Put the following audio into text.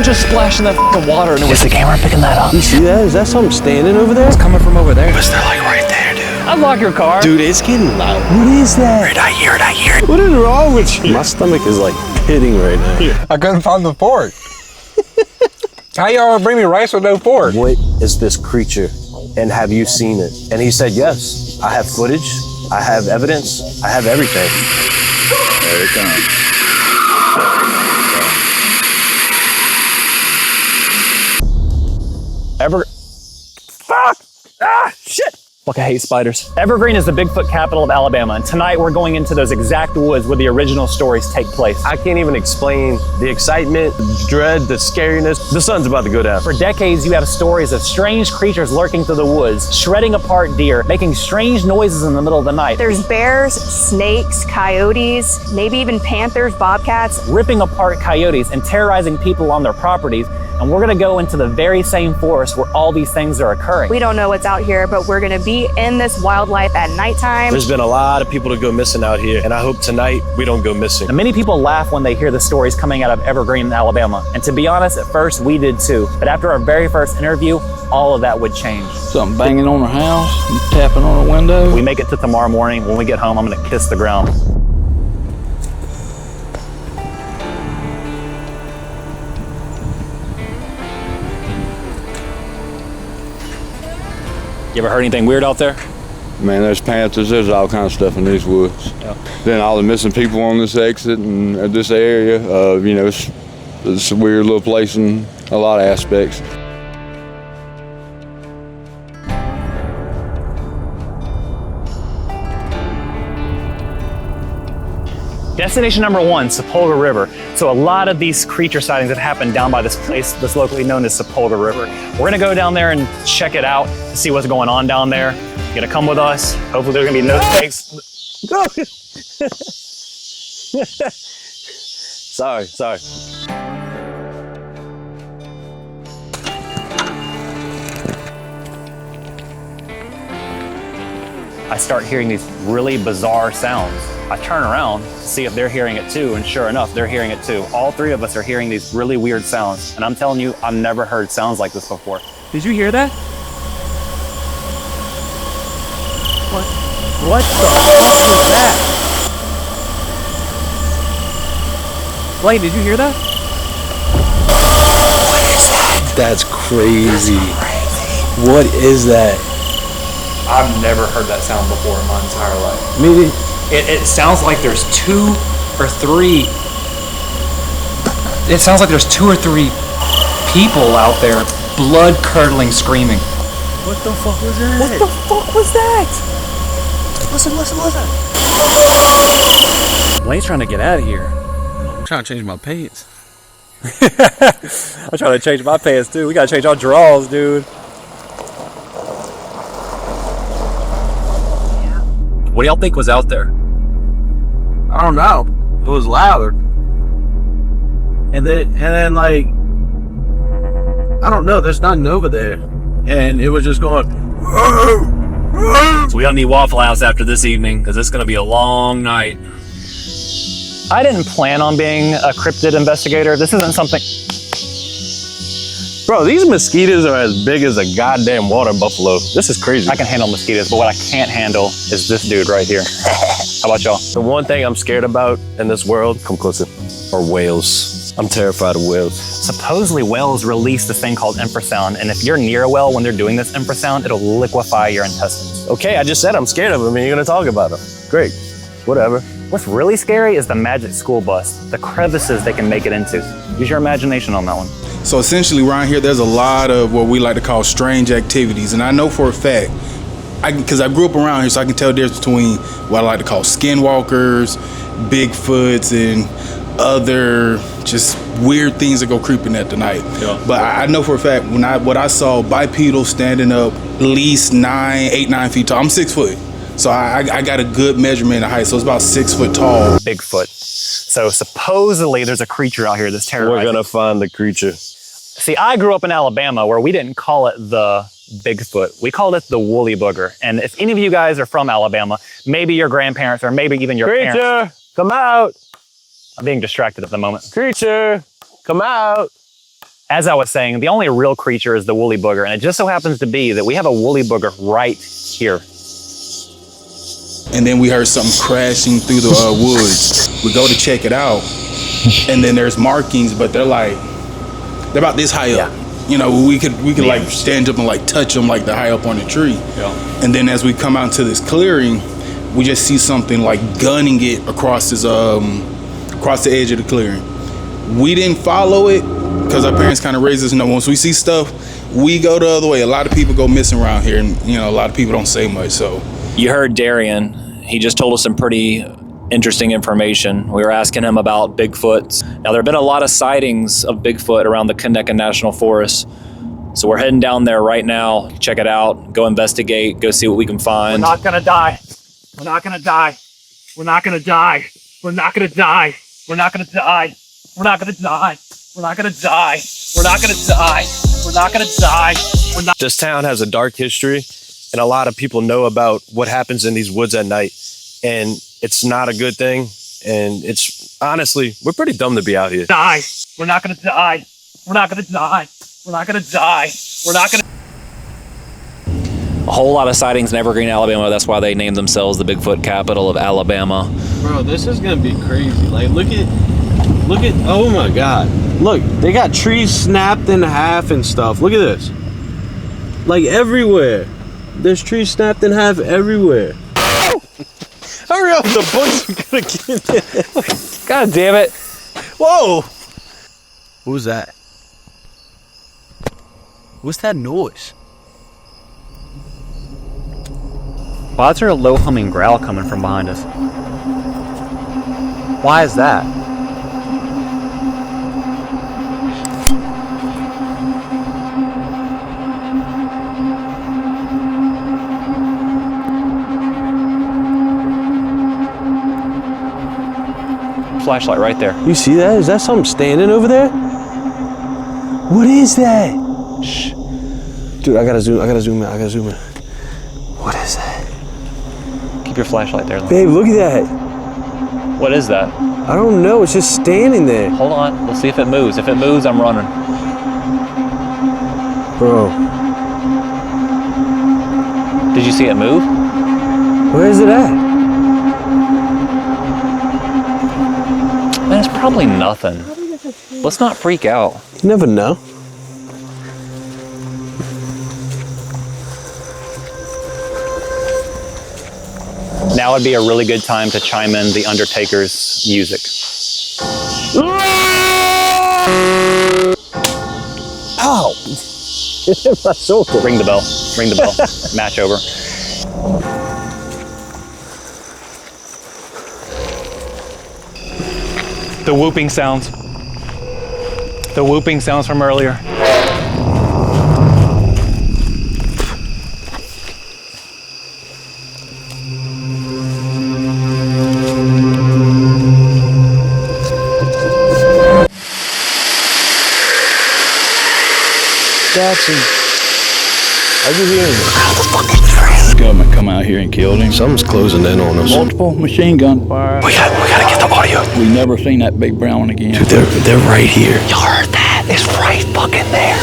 Someone just splashed in that fucking water and it was the camera picking that up. You see that? Is that something standing over there? It's coming from over there. Was there like right there, dude? Unlock your car. Dude, it's getting loud. What is that? Right, I hear it. What is wrong with you? My stomach is like hitting right now. I couldn't find the fork. How y'all bring me rice with no fork? What is this creature? And have you seen it? And he said, yes. I have footage. I have evidence. I have everything. There it comes. Fuck! Ah, shit! Fuck, I hate spiders. Evergreen is the Bigfoot capital of Alabama, and tonight we're going into those exact woods where the original stories take place. I can't even explain the excitement, the dread, the scariness. The sun's about to go down. For decades, you have stories of strange creatures lurking through the woods, shredding apart deer, making strange noises in the middle of the night. There's bears, snakes, coyotes, maybe even panthers, bobcats. Ripping apart coyotes and terrorizing people on their properties. And we're gonna go into the very same forest where all these things are occurring. We don't know what's out here, but we're gonna be in this wildlife at nighttime. There's been a lot of people to go missing out here, and I hope tonight we don't go missing. And many people laugh when they hear the stories coming out of Evergreen, Alabama. And to be honest, at first we did too. But after our very first interview, all of that would change. Something banging on our house, tapping on our window. We make it to tomorrow morning. When we get home, I'm gonna kiss the ground. You ever heard anything weird out there? Man, there's panthers, there's all kinds of stuff in these woods. Yeah. Then all the missing people on this exit and this area, you know, it's a weird little place in a lot of aspects. Destination number one, Sepulga River. So a lot of these creature sightings have happened down by this place that's locally known as Sepulga River. We're gonna go down there and check it out to see what's going on down there. You're gonna come with us. Hopefully there's gonna be no snakes. Sorry. I start hearing these really bizarre sounds. I turn around to see if they're hearing it too, and sure enough, they're hearing it too. All three of us are hearing these really weird sounds, and I'm telling you, I've never heard sounds like this before. Did you hear that? What the fuck was that? Blake, did you hear that? What is that? That's crazy. What is that? I've never heard that sound before in my entire life. Maybe. It sounds like there's two or three. It sounds like there's two or three people out there, blood curdling, screaming. What the fuck was that? What the fuck was that? Listen. Blaine's trying to get out of here. I'm trying to change my pants. I'm trying to change my pants too. We gotta change our drawers, dude. What do y'all think was out there? I don't know. It was louder. And then like, I don't know, there's nothing over there. And it was just going. So we don't need Waffle House after this evening, because it's gonna be a long night. I didn't plan on being a cryptid investigator. This isn't something. Bro, these mosquitoes are as big as a goddamn water buffalo. This is crazy. I can handle mosquitoes, but what I can't handle is this dude right here. How about y'all? The one thing I'm scared about in this world, come closer, are whales. I'm terrified of whales. Supposedly whales release this thing called infrasound, and if you're near a whale when they're doing this infrasound, it'll liquefy your intestines. Okay, I just said I'm scared of them and you're gonna talk about them. Great, whatever. What's really scary is the magic school bus, the crevices they can make it into. Use your imagination on that one. So essentially around here, there's a lot of what we like to call strange activities. And I know for a fact, because I grew up around here, so I can tell the difference between what I like to call skinwalkers, Bigfoots, and other just weird things that go creeping at the night. Yeah. But I know for a fact, what I saw bipedal standing up at least 8, 9 feet tall. I'm 6 foot. So I got a good measurement of height. So it's about 6 foot tall. Bigfoot. So supposedly there's a creature out here that's terrorizing. We're gonna find the creature. See, I grew up in Alabama where we didn't call it the Bigfoot. We called it the woolly booger. And if any of you guys are from Alabama, maybe your grandparents or maybe even your parents. Creature, come out. I'm being distracted at the moment. Creature, come out. As I was saying, the only real creature is the woolly booger, and it just so happens to be that we have a woolly booger right here. And then we heard something crashing through the woods. We go to check it out, and then there's markings, but they're about this high up. You know, we could like stand up and like touch them like they're high up on the tree. Yeah. And then as we come out into this clearing, we just see something like gunning it across the edge of the clearing. We didn't follow it because our parents kind of raised us. You know, once we see stuff, we go the other way. A lot of people go missing around here, and you know, a lot of people don't say much. So you heard Darian. He just told us some pretty interesting information. We were asking him about Bigfoot. Now, there have been a lot of sightings of Bigfoot around the Connecticut National Forest. So we're heading down there right now. Check it out. Go investigate. Go see what we can find. We're not gonna die. We're not gonna die. We're not gonna die. We're not gonna die. We're not gonna die. We're not gonna die. We're not gonna die. We're not gonna die. We're not gonna die. We're not. This town has a dark history, and a lot of people know about what happens in these woods at night. And it's not a good thing. And it's honestly, we're pretty dumb to be out here. Die. We're not gonna die. We're not gonna die. We're not gonna die. We're not gonna. A whole lot of sightings in Evergreen, Alabama. That's why they named themselves the Bigfoot capital of Alabama. Bro, this is gonna be crazy. Like, look at, oh my God. Look, they got trees snapped in half and stuff. Look at this. Like everywhere. There's trees snapped in half everywhere. Hurry up, the bugs are gonna get in. God damn it. Whoa. Who's that? What's that noise? Why is there a low humming growl coming from behind us? Why is that? Flashlight right there. You see that? Is that something standing over there? What is that? Shh. Dude, I gotta zoom in. What is that? Keep your flashlight there. Babe, look at that. What is that? I don't know, it's just standing there. Hold on, let's see if it moves. If it moves, I'm running. Bro. Did you see it move? Where is it at? Man, it's probably nothing. Let's not freak out. You never know. Now would be a really good time to chime in the Undertaker's music. Ow! It hit my shoulder. Ring the bell. Ring the bell. Match over. The whooping sounds. The whooping sounds from earlier. Jackson, are you hearing me? Out of the fucking train. Government come out here and killed him. Something's closing in on us. Multiple machine gun fire. We gotta get the audio. We never seen that big brown one again. Dude, they're right here. Y'all heard that? It's right fucking there.